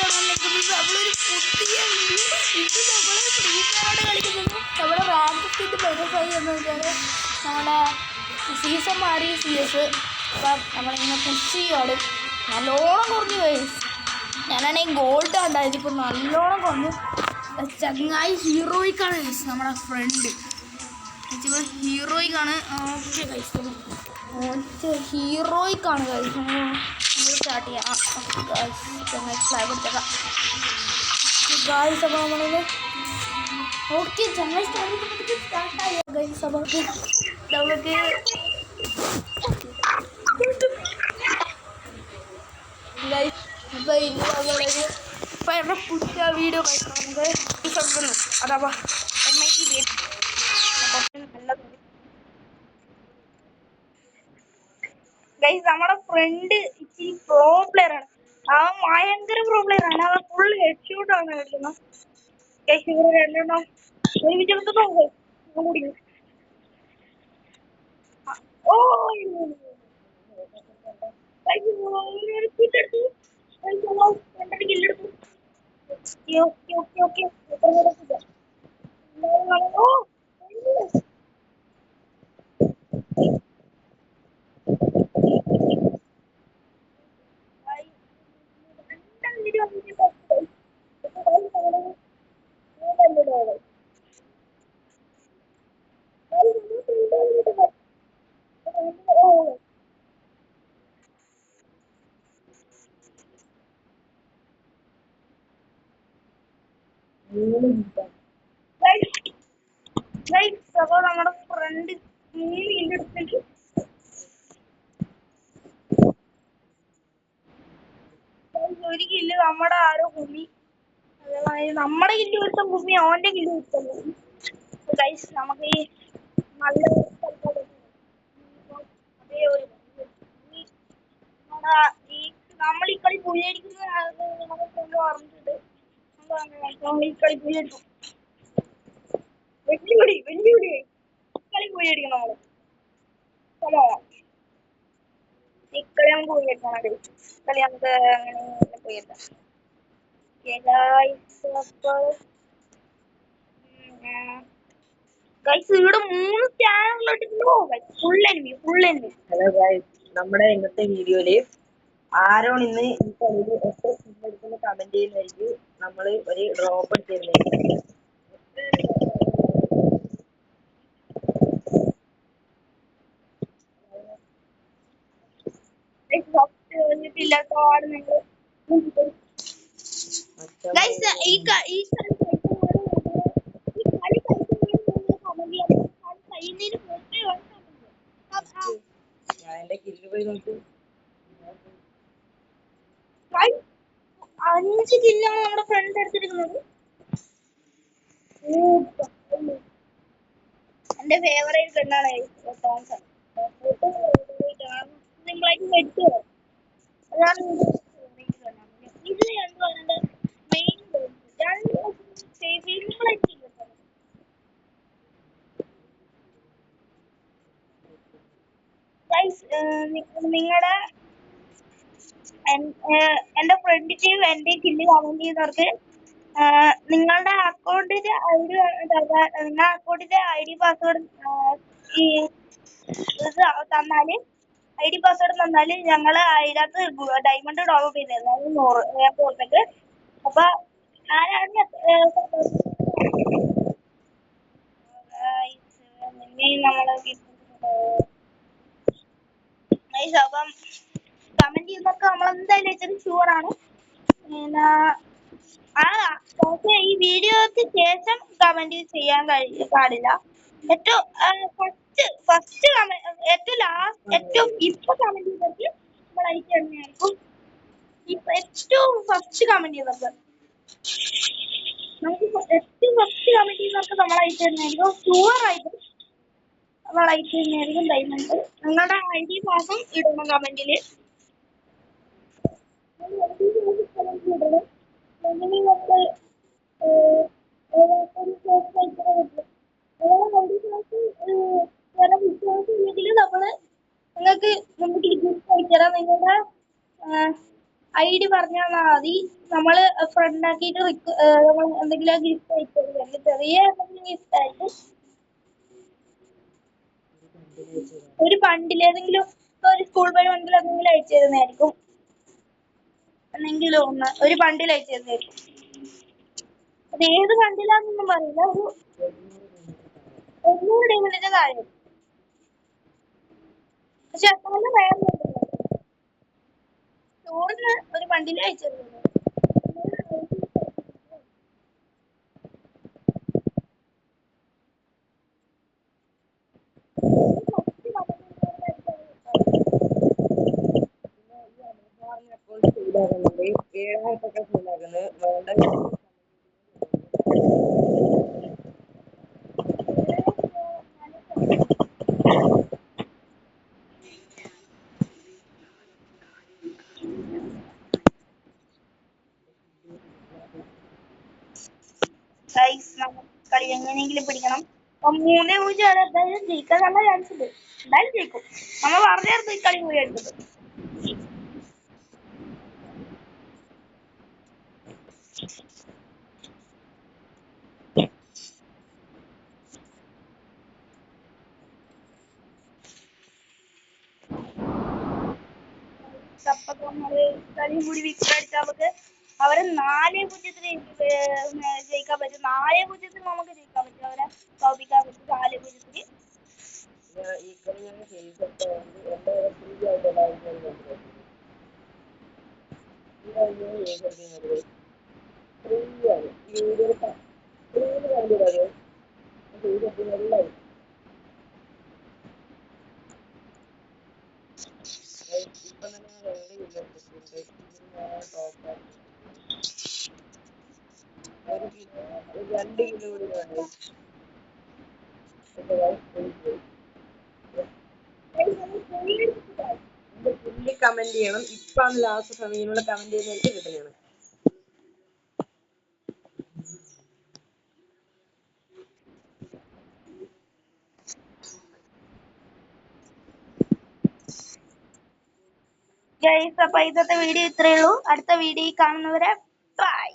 നമ്മളൊരു പുതിയ ഇത് നമ്മളെ ഫ്രീ ഫയറോട് കളിക്കുന്നത്. നമ്മുടെ റാങ്ക് വെരിഫൈ എന്ന് വെച്ചാൽ നമ്മുടെ സീസൺ മാറി CS. അപ്പം നമ്മളിങ്ങനെ പുഷ് ചെയ്യുവാണ്. നല്ലോണം കുറഞ്ഞു പോയി. ഞാനാണെങ്കിൽ ഗോൾഡ് ഉണ്ടായത് ഇപ്പം നല്ലോണം കുറഞ്ഞു. ചങ്ങായി ഹീറോയ്ക്കാണ് ഗൈസ്, നമ്മുടെ ഫ്രണ്ട് ഹീറോയ്ക്കാണ്. ഓക്കെ ഗൈസ്, ഹീറോയ്ക്കാണ് ഗൈസ്. നമ്മൾ സ്റ്റാർട്ട് ചെയ്യാം. ഗൈസ് ചങ്ങായി ഫ്ലാഗ് കൊടുത്തേക്കാം ഗൈസ്. അപ്പോൾ നമ്മളത് ഓക്കെ ചങ്ങായി സ്റ്റാർട്ടായി ഗൈസ്. അപ്പോൾ നമുക്ക് ഇന്ന് പുതിയ വീഡിയോ കഴിക്കണം. നമുക്ക് അതാ ഗൈസ് നമ്മുടെ ഫ്രണ്ട് ഇച്ചിരി പ്രോ പ്ലെയർ ആണ്. അവൻ ഭയങ്കര പ്രോ പ്ലെയർ ആണ്. അവൻ ഫുൾ ഹെഡ് ഷൂട്ട് ആണ് കളിക്കുന്നത്. ഗൈസ് ഇവിടെ രണ്ടെണ്ണം ഒരുമിച്ചെടുത്തോ. ഓ അപ്പൊ നമ്മുടെ ഫ്രണ്ട് 3 കില്ല് എടുത്തിട്ട് ഒരു കില്ല് നമ്മുടെ ആരോ കുമ്മി. അതേമാതിരി നമ്മുടെ കില്ല് കൊടുത്ത കുമ്മി അവന്റെ കില്ല് കൊടുത്തല്ലോ. ഗൈസ് നമുക്ക് ഈ നല്ല അതേ ഒരു നമ്മൾ ഈ കളി പുള്ളിയടിക്കുന്നത് നമുക്ക് പറഞ്ഞിട്ടുണ്ട്. നമ്മൾ ഈ കളി പുള്ളിയടിക്കും. വെല്ലുവിളി കളി പുള്ളിയടിക്കണം. നമ്മള് ഇക്കളി നമുക്ക് പുള്ളിയടിക്കണം. കളി നമുക്ക് അങ്ങനെ പുള്ളിയടിക്കാം. ഗൈസ് ഇവിടെ 3 ചാനലിലോട്ടോ. Full enemy. ഹലോ ഗൈസ്, നമ്മുടെ ഇന്നത്തെ വീഡിയോയില് ആരോൺ ഇന്ന് ഈ കളിയിൽ എത്ര എടുക്കുന്ന കമന്റ് ചെയ്യുന്നതായിരിക്കും നമ്മൾ ഒരു ഡ്രോപ്പ് ചെയ്യുന്നത്. എന്റെ കില്ല് പോയി നോക്ക്. 5 കില്ലാണ് നമ്മുടെ ഫ്രണ്ട് എടുത്തിരിക്കുന്നത്. എന്റെ ഫേവറേറ്റ് പെണ്ണാണ് സിംഗിളായിട്ട് വെച്ച് അതാണ് ഇത് എന്താണ് എന്റെ മെയിൻ നിങ്ങളുടെ എന്റെ ഫ്രണ്ടിന്റെയും എന്റെ കില്ല് കമന്റ് ചെയ്യുന്നവർക്ക് നിങ്ങളുടെ അക്കൗണ്ടിന്റെ നിങ്ങളുടെ അക്കൗണ്ടിന്റെ ID പാസ്വേഡ് ഈ ഇത് തന്നാല് ID പാസ്വേഡ് തന്നാല് ഞങ്ങള് അതിനകത്ത് ഡയമണ്ട് ഡൗൺലോഡ് ചെയ്തത് 100 അപ്പൊ ആരാണ് നമ്മള് അപ്പം കമന്റ് ചെയ്യുന്നവർക്ക് നമ്മളെന്തായാലും വെച്ചാൽ ഷുവറാണ്. പക്ഷേ ഈ വീഡിയോക്ക് ശേഷം കമന്റ് ചെയ്യാൻ പാടില്ല. ഏറ്റവും ഫസ്റ്റ് ഏറ്റവും ലാസ്റ്റ് ഏറ്റവും ഇപ്പൊ കമന്റ് ചെയ്തവർക്ക് നമ്മൾ അയച്ചു തന്നെയായിരിക്കും. ഇപ്പൊ ഏറ്റവും ഫസ്റ്റ് കമന്റ് ചെയ്തവർക്ക് നമുക്ക് ഏറ്റവും ഫസ്റ്റ് കമന്റ് ചെയ്യുന്നവർക്ക് നമ്മൾ അയച്ചു തന്നെയായിരിക്കും. ഷുവറായിട്ടും നമ്മൾ അയച്ചു തന്നെയായിരിക്കും ഡയമണ്ട്. നിങ്ങളുടെ ID പാസും ഇടണം കമന്റില്. നമ്മള് നിങ്ങൾക്ക് മുൻകൂട്ടി അയച്ചുതരാം. നിങ്ങളുടെ ID പറഞ്ഞാൽ മതി. നമ്മള് ഫ്രണ്ട് ആക്കിയിട്ട് എന്തെങ്കിലും ഗിഫ്റ്റ് അയച്ചു ചെറിയ എന്തെങ്കിലും ഗിഫ്റ്റ് ആയിട്ട് ഒരു ബണ്ടിൽ ഏതെങ്കിലും ഒരു സ്കൂൾ വഴി ബണ്ടിൽ എന്തെങ്കിലും അയച്ചു തരുന്നതായിരിക്കും. എന്തെങ്കിലും ഒരു ബണ്ടിൽ അയച്ചു തരുന്നതായിരിക്കും. അത് ഏത് ബണ്ടിലാന്നൊന്നും പറയില്ല. ഒരു 100 ഡയമണ്ടിന്റെ താഴെ. പക്ഷെ അത്ര വേറെ സ്റ്റോറിന് ഒരു ബണ്ടിൽ അയച്ചു തരുന്നത്. ഏഴായിരത്തൊക്കെ ഉണ്ടാക്കുന്നത് വേണ്ട. കളി എങ്ങനെയെങ്കിലും പിടിക്കണം. 3-0 എന്തായാലും ജയിക്കാൻ നല്ല ചാൻസ് ഉണ്ട്. എന്തായാലും ജയിക്കും. നമ്മൾ പറഞ്ഞായിരുന്നു ഈ കളി പോയി എടുത്തത്. കളി കൂടി വിക്കറ്റ് നമുക്ക് അവരെ 4-0 ജയിക്കാൻ പറ്റും. 4-0 നമുക്ക് ജയിക്കാൻ പറ്റും. അവരെ തോൽപ്പിക്കാൻ പറ്റും 4-0. ഈ കളി ഞാൻ ചെയ്തിട്ട് എന്റെ ഫ്രീ ആയിട്ട് രണ്ട് കിലോ കൂടി വേണം. പുള്ളി കമന്റ് ചെയ്യണം. ഇപ്പാണ് ലാസ്റ്റ് സമയത്തിനുള്ള കമന്റ് ചെയ്യുന്നവർക്ക് കിട്ടുന്നതാണ്. ഗൈസ്, അപ്പൊ ഇന്നത്തെ വീഡിയോ ഇത്രയേ ഉള്ളൂ. അടുത്ത വീഡിയോ കാണുന്നവരെ ബൈ.